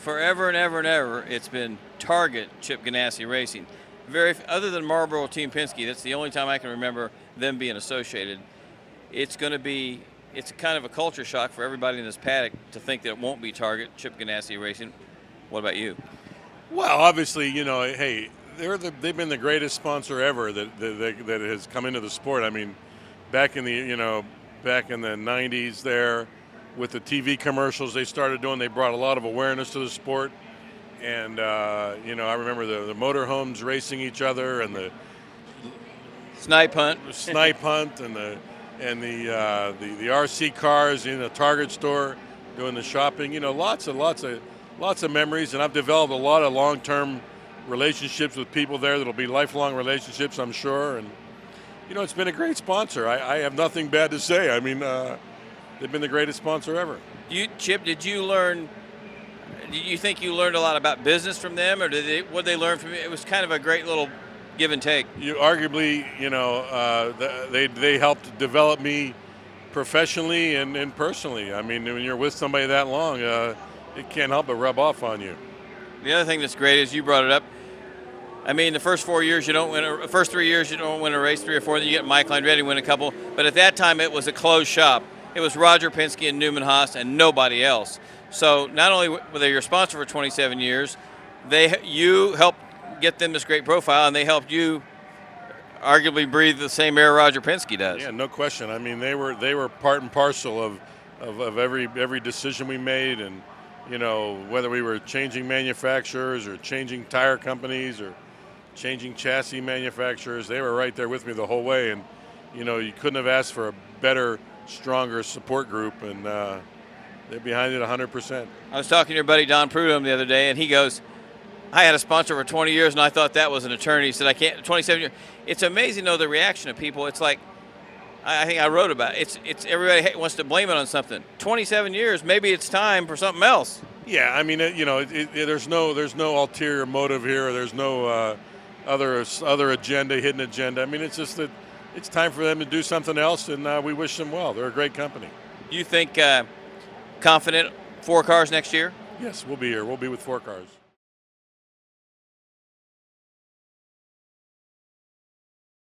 forever and ever and ever, it's been Target Chip Ganassi Racing. Other than Marlboro Team Penske, that's the only time I can remember them being associated. It's kind of a culture shock for everybody in this paddock to think that it won't be Target Chip Ganassi Racing. What about you? Well, obviously, hey, they've been the greatest sponsor ever that has come into the sport. I mean, back in the 90s there, with the TV commercials they started doing, they brought a lot of awareness to the sport. And I remember the motorhomes racing each other and the snipe hunt, and the RC cars in the Target store doing the shopping. Lots of memories, and I've developed a lot of long-term relationships with people there that'll be lifelong relationships, I'm sure. And it's been a great sponsor. I have nothing bad to say. I mean, they've been the greatest sponsor ever. Chip, did you think you learned a lot about business from them, or what they learn from you? It was kind of a great little give and take. They helped develop me professionally and personally. I mean, when you're with somebody that long, it can't help but rub off on you. The other thing that's great is you brought it up. I mean, the first 4 years first 3 years you don't win a race, 3 or 4. Then you get Michael Andretti win a couple. But at that time, it was a closed shop. It was Roger Penske and Newman Haas and nobody else. So not only were they your sponsor for 27 years, you helped get them this great profile, and they helped you arguably breathe the same air Roger Penske does. Yeah, no question. I mean, they were part and parcel of every decision we made, and whether we were changing manufacturers or changing tire companies or changing chassis manufacturers, they were right there with me the whole way. And you couldn't have asked for a better, stronger support group, and they're behind it 100%. I was talking to your buddy Don Prudhomme the other day, and he goes, I had a sponsor for 20 years, and I thought that was an attorney. He said, I can't, 27 years. It's amazing, though, the reaction of people. It's like, I think I wrote about it. It's everybody wants to blame it on something. 27 years, maybe it's time for something else. Yeah, I mean, there's no ulterior motive here. There's no other agenda, hidden agenda. I mean, it's just that it's time for them to do something else, and we wish them well. They're a great company. You think confident 4 cars next year? Yes, we'll be here. We'll be with 4 cars.